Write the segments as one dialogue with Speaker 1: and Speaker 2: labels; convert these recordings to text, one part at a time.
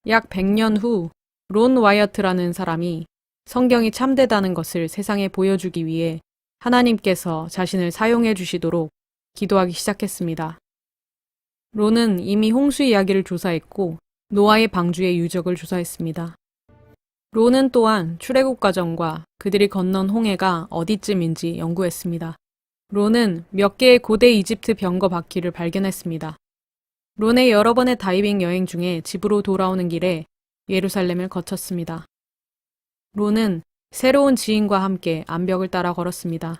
Speaker 1: 약 100년 후 론 와이어트라는 사람이 성경이 참되다는 것을 세상에 보여주기 위해 하나님께서 자신을 사용해 주시도록 기도하기 시작했습니다. 론은 이미 홍수 이야기를 조사했고 노아의 방주의 유적을 조사했습니다. 론은 또한 출애굽 과정과 그들이 건넌 홍해가 어디쯤인지 연구했습니다. 론은 몇 개의 고대 이집트 병거 바퀴를 발견했습니다. 론의 여러 번의 다이빙 여행 중에 집으로 돌아오는 길에 예루살렘을 거쳤습니다. 론은 새로운 지인과 함께 암벽을 따라 걸었습니다.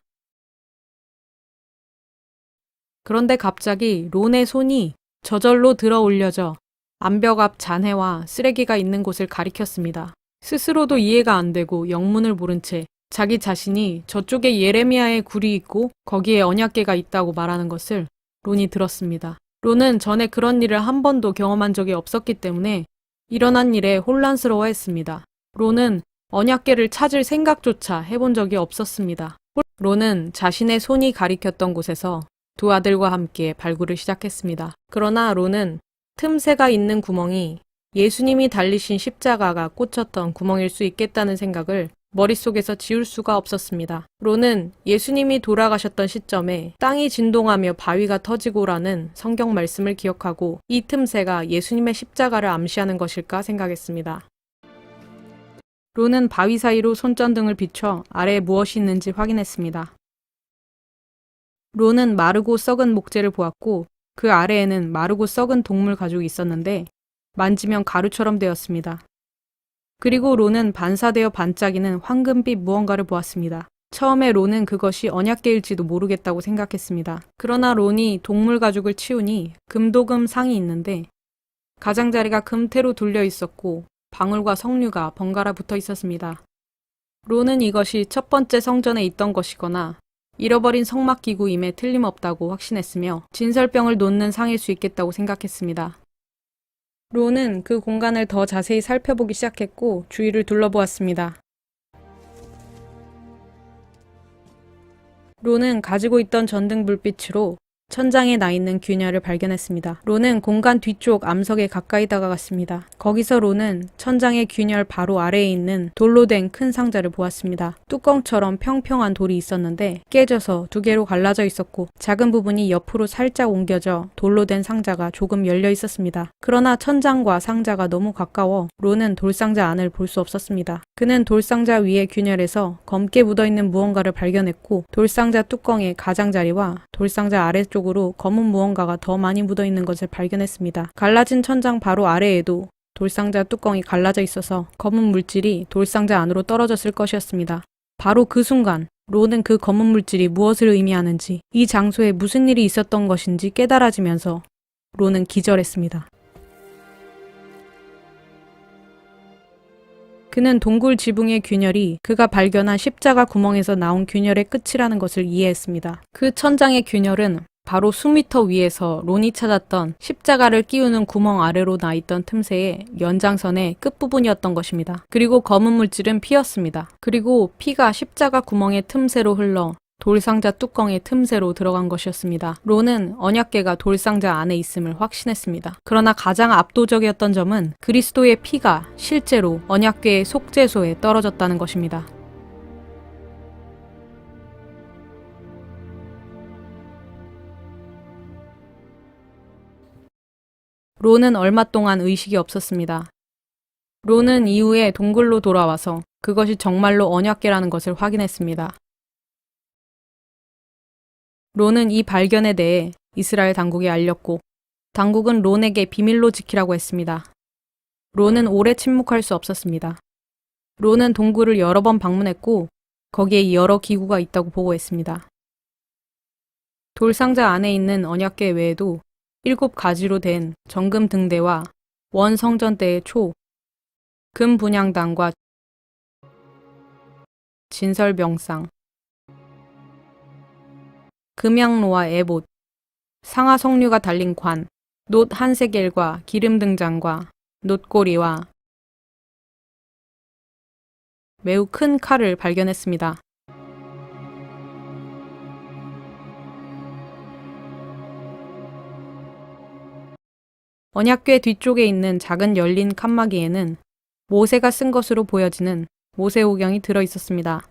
Speaker 1: 그런데 갑자기 론의 손이 저절로 들어 올려져 암벽 앞 잔해와 쓰레기가 있는 곳을 가리켰습니다. 스스로도 이해가 안 되고 영문을 모른 채 자기 자신이 저쪽에 예레미야의 굴이 있고 거기에 언약궤가 있다고 말하는 것을 론이 들었습니다. 론은 전에 그런 일을 한 번도 경험한 적이 없었기 때문에 일어난 일에 혼란스러워했습니다. 론은 언약궤를 찾을 생각조차 해본 적이 없었습니다. 론은 자신의 손이 가리켰던 곳에서 두 아들과 함께 발굴을 시작했습니다. 그러나 론은 틈새가 있는 구멍이 예수님이 달리신 십자가가 꽂혔던 구멍일 수 있겠다는 생각을 머릿속에서 지울 수가 없었습니다. 론은 예수님이 돌아가셨던 시점에 땅이 진동하며 바위가 터지고라는 성경 말씀을 기억하고 이 틈새가 예수님의 십자가를 암시하는 것일까 생각했습니다. 론은 바위 사이로 손전등을 비춰 아래에 무엇이 있는지 확인했습니다. 론은 마르고 썩은 목재를 보았고 그 아래에는 마르고 썩은 동물 가죽이 있었는데 만지면 가루처럼 되었습니다. 그리고 론은 반사되어 반짝이는 황금빛 무언가를 보았습니다. 처음에 론은 그것이 언약궤일지도 모르겠다고 생각했습니다. 그러나 론이 동물 가죽을 치우니 금도금 상이 있는데 가장자리가 금태로 둘려 있었고 방울과 석류가 번갈아 붙어 있었습니다. 론은 이것이 첫 번째 성전에 있던 것이거나 잃어버린 성막기구임에 틀림없다고 확신했으며 진설병을 놓는 상일 수 있겠다고 생각했습니다. 론은 그 공간을 더 자세히 살펴보기 시작했고 주위를 둘러보았습니다. 론은 가지고 있던 전등 불빛으로 천장에 나 있는 균열을 발견했습니다. 론은 공간 뒤쪽 암석에 가까이 다가갔습니다. 거기서 론은 천장의 균열 바로 아래에 있는 돌로 된 큰 상자를 보았습니다. 뚜껑처럼 평평한 돌이 있었는데 깨져서 두 개로 갈라져 있었고 작은 부분이 옆으로 살짝 옮겨져 돌로 된 상자가 조금 열려 있었습니다. 그러나 천장과 상자가 너무 가까워 론은 돌상자 안을 볼 수 없었습니다. 그는 돌상자 위의 균열에서 검게 묻어있는 무언가를 발견했고 돌상자 뚜껑의 가장자리와 돌상자 아래쪽으로 검은 무언가가 더 많이 묻어있는 것을 발견했습니다. 갈라진 천장 바로 아래에도 돌상자 뚜껑이 갈라져 있어서 검은 물질이 돌상자 안으로 떨어졌을 것이었습니다. 바로 그 순간 론은 그 검은 물질이 무엇을 의미하는지 이 장소에 무슨 일이 있었던 것인지 깨달아지면서 론은 기절했습니다. 그는 동굴 지붕의 균열이 그가 발견한 십자가 구멍에서 나온 균열의 끝이라는 것을 이해했습니다. 그 천장의 균열은 바로 수미터 위에서 론이 찾았던 십자가를 끼우는 구멍 아래로 나 있던 틈새의 연장선의 끝부분이었던 것입니다. 그리고 검은 물질은 피였습니다. 그리고 피가 십자가 구멍의 틈새로 흘러 돌상자 뚜껑의 틈새로 들어간 것이었습니다. 론은 언약궤가 돌상자 안에 있음을 확신했습니다. 그러나 가장 압도적이었던 점은 그리스도의 피가 실제로 언약궤의 속죄소에 떨어졌다는 것입니다. 론은 얼마 동안 의식이 없었습니다. 론은 이후에 동굴로 돌아와서 그것이 정말로 언약궤라는 것을 확인했습니다. 론은 이 발견에 대해 이스라엘 당국에 알렸고 당국은 론에게 비밀로 지키라고 했습니다. 론은 오래 침묵할 수 없었습니다. 론은 동굴을 여러 번 방문했고 거기에 여러 기구가 있다고 보고했습니다. 돌상자 안에 있는 언약궤 외에도 7가지로 된 정금 등대와 원성전대의 초, 금 분향단과 진설병상, 금양로와 에봇, 상하 석류가 달린 관, 놋 한세겔과 기름 등잔과 놋고리와 매우 큰 칼을 발견했습니다. 언약궤 뒤쪽에 있는 작은 열린 칸막이에는 모세가 쓴 것으로 보여지는 모세오경이 들어 있었습니다.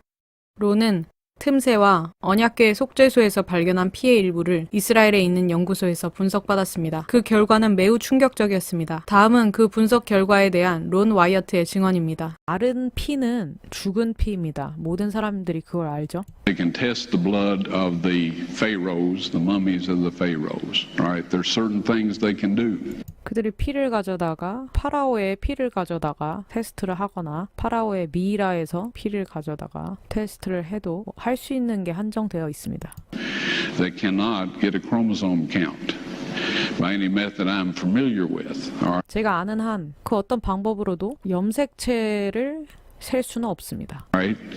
Speaker 1: 론은 틈새와 언약궤의 속죄소에서 발견한 피의 일부를 이스라엘에 있는 연구소에서 분석받았습니다. 그 결과는 매우 충격적이었습니다. 다음은 그 분석 결과에 대한 론 와이어트의 증언입니다. 마른 피는 죽은 피입니다. 모든 사람들이 그걸 알죠?
Speaker 2: They can test the blood of the pharaohs, the mummies of the pharaohs. Right? There's certain things they can do.
Speaker 1: 그들이 피를 가져다가 파라오의 피를 가져다가 테스트를 하거나 파라오의 미이라에서 피를 가져다가 테스트를 해도 할 수 있는 게 한정되어 있습니다.
Speaker 2: They cannot get a chromosome count by any method I'm familiar with. All right?
Speaker 1: 제가 아는 한 그 어떤 방법으로도 염색체를 셀 수는 없습니다.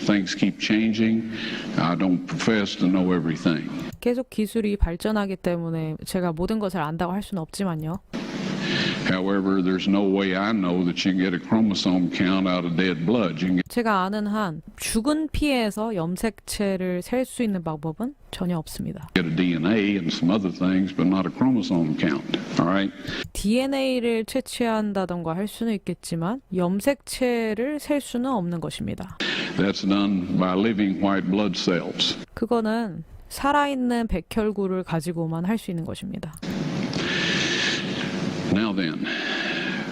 Speaker 2: Things keep changing. I don't profess to know everything.
Speaker 1: 계속 기술이 발전하기 때문에 제가 모든 것을 안다고 할 수는 없지만요.
Speaker 2: However, there's no way I know that you can get a chromosome count out of dead blood. You can
Speaker 1: 제가 아는 한 죽은 피에서 염색체를 셀 수 있는 방법은 전혀 없습니다.
Speaker 2: get a DNA and some other things, but not a chromosome count. All right?
Speaker 1: DNA를 채취한다던가 할 수는 있겠지만 염색체를 셀 수는 없는 것입니다.
Speaker 2: That's done by living white blood cells.
Speaker 1: 그거는 살아있는 백혈구를 가지고만 할 수 있는 것입니다.
Speaker 2: Now then,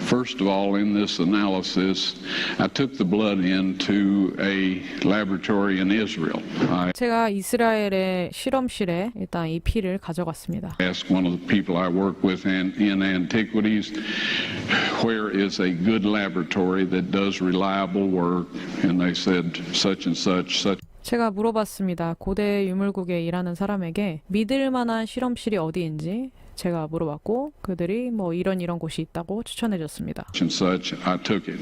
Speaker 2: first of all, in this analysis, I took the blood into a laboratory in Israel. I
Speaker 1: 제가 이스라엘의 실험실에 일단 이 피를 가져갔습니다.
Speaker 2: asked one of the people I work with in antiquities, where is a good laboratory that does reliable work? And they said, such and such, such.
Speaker 1: 제가 물어봤습니다. 고대 유물국에 일하는 사람에게 믿을 만한 실험실이 어디인지 제가 물어봤고 그들이 뭐 이런 곳이 있다고 추천해 줬습니다.
Speaker 2: And such, I took it.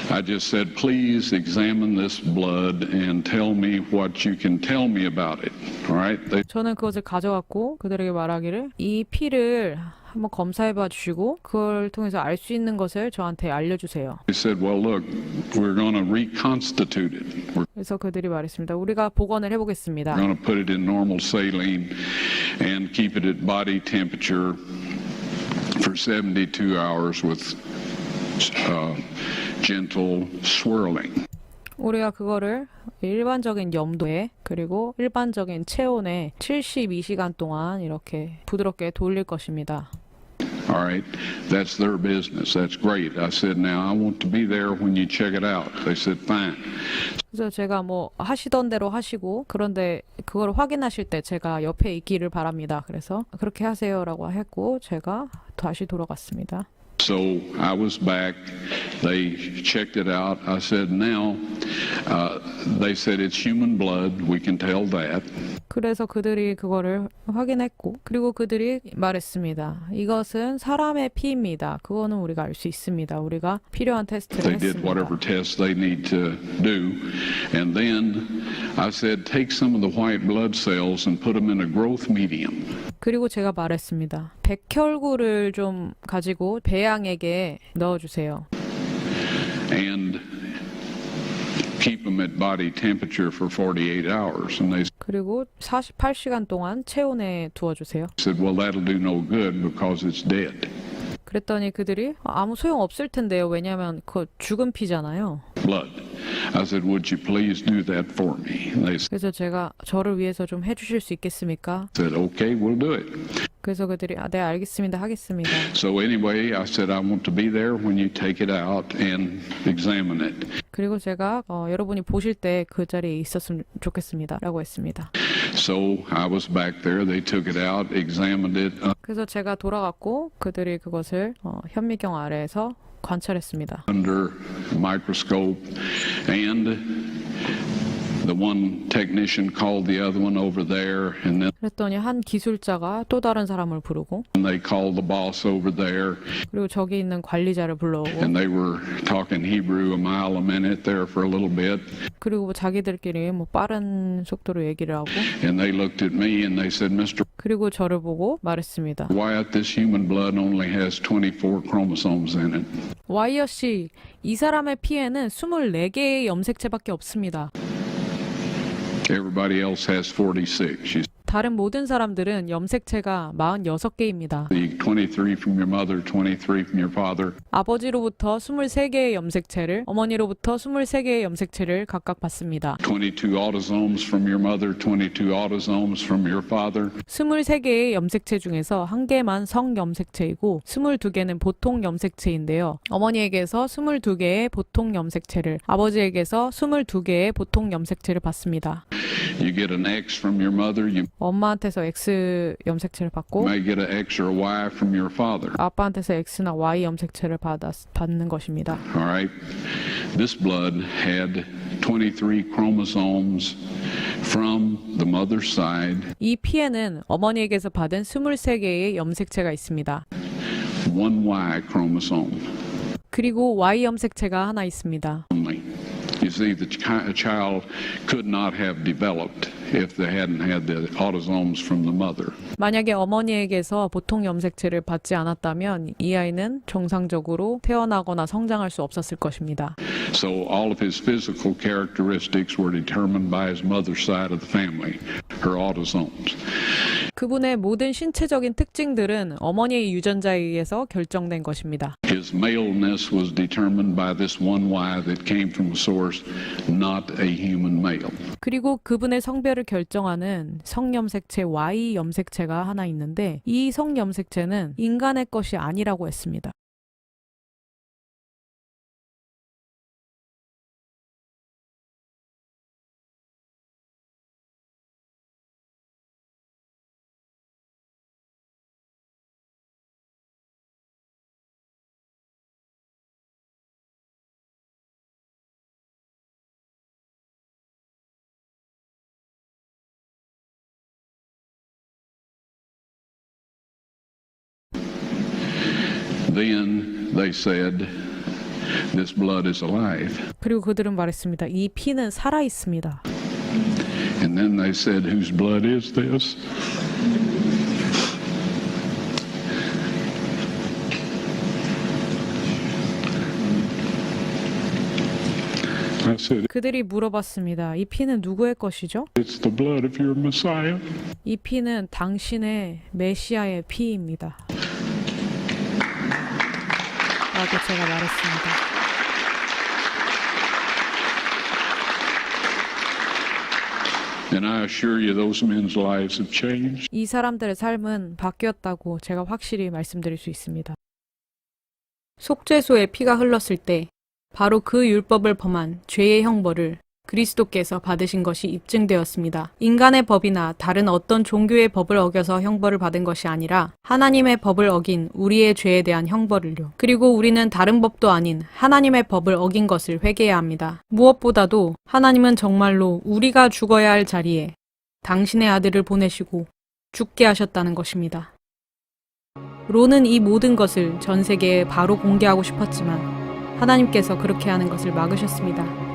Speaker 2: I just said, please examine this blood and tell me what you can tell me about it. All right? They
Speaker 1: 저는 그것을 가져왔고 그들에게 말하기를 이 피를 한번 검사해봐 주시고 그걸 통해서 알 수 있는 것을 저한테 알려주세요.
Speaker 2: said, well, look, we're going to reconstitute it. We're
Speaker 1: 그래서 그들이 말했습니다. 우리가 복원을 해보겠습니다.
Speaker 2: going to put it in normal saline and keep it at body temperature for 72 hours with gentle swirling.
Speaker 1: 우리가 그거를 일반적인 염도에 그리고 일반적인 체온에 72시간 동안 이렇게 부드럽게 돌릴 것입니다.
Speaker 2: All right, that's their business. That's great. I said, now I want to be there when you check it out. They said, fine.
Speaker 1: 그래서 제가 뭐 하시던 대로 하시고 그런데 그걸 확인하실 때 제가 옆에 있기를 바랍니다. 그래서 그렇게 하세요라고 했고 제가 다시 돌아갔습니다.
Speaker 2: So I was back. They checked it out. I said, now, they said it's human blood. We can tell that.
Speaker 1: 그래서 그들이 그거를 확인했고 그리고 그들이 말했습니다. 이것은 사람의 피입니다. 그거는 우리가 알 수 있습니다. 우리가 필요한 테스트를
Speaker 2: They did whatever
Speaker 1: 했습니다.
Speaker 2: tests they need to do. And then I said, take some of the white blood cells and put them in a growth medium.
Speaker 1: 그리고 제가 말했습니다. 백혈구를 좀 가지고 배양액에 넣어주세요.
Speaker 2: And keep them at body temperature for 48 hours. And they
Speaker 1: 그리고 48시간 동안 체온에 두어주세요.
Speaker 2: said, well, that'll do no good because it's dead.
Speaker 1: 그랬더니 그들이 아무 소용 없을 텐데요. 왜냐하면 그거 죽은 피잖아요.
Speaker 2: Blood. I said, would you please do that for me? And they
Speaker 1: 그래서 제가 저를 위해서 좀 해주실 수 있겠습니까?
Speaker 2: said, okay, we'll do it.
Speaker 1: 그래서 그들이 네 알겠습니다 하겠습니다.
Speaker 2: So anyway, I said, I want to be there when you take it out and examine it.
Speaker 1: 그리고 제가 여러분이 보실 때 그 자리에 있었으면 좋겠습니다 라고 했습니다.
Speaker 2: So I was back there. They took it out, examined it
Speaker 1: 그래서 제가 돌아갔고 그들이 그것을 현미경 아래에서 관찰했습니다.
Speaker 2: under a microscope, and the one technician called the other one over there, and then
Speaker 1: 그랬더니 한 기술자가 또 다른 사람을 부르고
Speaker 2: they called the boss over there,
Speaker 1: 그리고 저기 있는 관리자를 불러오고
Speaker 2: and they were talking Hebrew a mile a minute there for a little bit,
Speaker 1: 그리고 뭐 자기들끼리 뭐 빠른 속도로 얘기를 하고
Speaker 2: and they looked at me and they said, Mr.
Speaker 1: 그리고 저를 보고 말했습니다.
Speaker 2: Wyatt, this human blood only has 24 chromosomes in it.
Speaker 1: 와이어 씨, 이 사람의 피에는 24개의 염색체밖에 없습니다.
Speaker 2: Everybody else has 46. She
Speaker 1: 다른 모든 사람들은 염색체가 46개입니다.
Speaker 2: The 23 from your mother, 23 from your father.
Speaker 1: 아버지로부터 23개의 염색체를, 어머니로부터 23개의 염색체를 각각 받습니다.
Speaker 2: 22 autosomes from your mother, 22 autosomes from your father.
Speaker 1: 23개의 염색체 중에서 1개만 성염색체이고 22개는 보통 염색체인데요. 어머니에게서 22개의 보통 염색체를, 아버지에게서 22개의 보통 염색체를 받습니다.
Speaker 2: You get an X from your mother, you
Speaker 1: 엄마한테서 X 염색체를 받고
Speaker 2: may get an X or a Y from your father.
Speaker 1: 아빠한테서 X나 Y 염색체를 받는 것입니다.
Speaker 2: All right? This blood had 23 chromosomes from the mother's side,
Speaker 1: 이 피에는 어머니에게서 받은 23개의 염색체가 있습니다.
Speaker 2: one Y chromosome
Speaker 1: 그리고 Y 염색체가 하나 있습니다.
Speaker 2: only. You see, a child could not have developed if they hadn't had the autosomes from the mother.
Speaker 1: 만약에 어머니에게서 보통 염색체를 받지 않았다면 이 아이는 정상적으로 태어나거나 성장할 수 없었을 것입니다.
Speaker 2: So all of his physical characteristics were determined by his mother's side of the family, her autosomes.
Speaker 1: 그분의 모든 신체적인 특징들은 어머니의 유전자에 의해서 결정된 것입니다.
Speaker 2: His maleness was determined by this one Y that came from a source, not a human male.
Speaker 1: 그리고 그분의 성별을 결정하는 성염색체 Y 염색체가 하나 있는데 이 성염색체는 인간의 것이 아니라고 했습니다.
Speaker 2: Then they said, this blood is alive.
Speaker 1: 그리고 그들은 말했습니다. 이 피는 살아 있습니다.
Speaker 2: And then they said, whose blood is this? I said,
Speaker 1: 그들이 물어봤습니다. 이 피는 누구의 것이죠?
Speaker 2: it's the blood of your Messiah.
Speaker 1: 이 피는 당신의 메시아의 피입니다. 라고 제가 말했습니다.
Speaker 2: And I assure you, those men's lives have changed.
Speaker 1: 이 사람들의 삶은 바뀌었다고 제가 확실히 말씀드릴 수 있습니다. 속죄소에 피가 흘렀을 때 바로 그 율법을 범한 죄의 형벌을 그리스도께서 받으신 것이 입증되었습니다. 인간의 법이나 다른 어떤 종교의 법을 어겨서 형벌을 받은 것이 아니라 하나님의 법을 어긴 우리의 죄에 대한 형벌을요. 그리고 우리는 다른 법도 아닌 하나님의 법을 어긴 것을 회개해야 합니다. 무엇보다도 하나님은 정말로 우리가 죽어야 할 자리에 당신의 아들을 보내시고 죽게 하셨다는 것입니다. 론은 이 모든 것을 전 세계에 바로 공개하고 싶었지만 하나님께서 그렇게 하는 것을 막으셨습니다.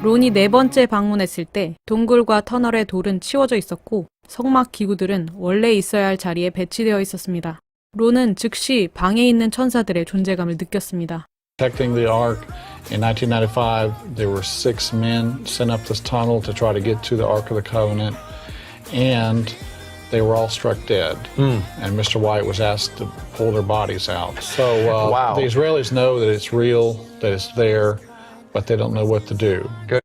Speaker 1: 론이 4번째 방문했을 때 동굴과 터널의 돌은 치워져 있었고 성막 기구들은 원래 있어야 할 자리에 배치되어 있었습니다. 론은 즉시 방에 있는 천사들의 존재감을 느꼈습니다.
Speaker 3: Protecting the ark in 1995, there were 6 men sent up this tunnel to try to get to the Ark of the Covenant, and they were all struck dead. And Mr. White was asked to pull their bodies out. So
Speaker 4: Wow.
Speaker 3: the Israelis know that it's real, that it's there, but they don't know what to do.
Speaker 4: Good.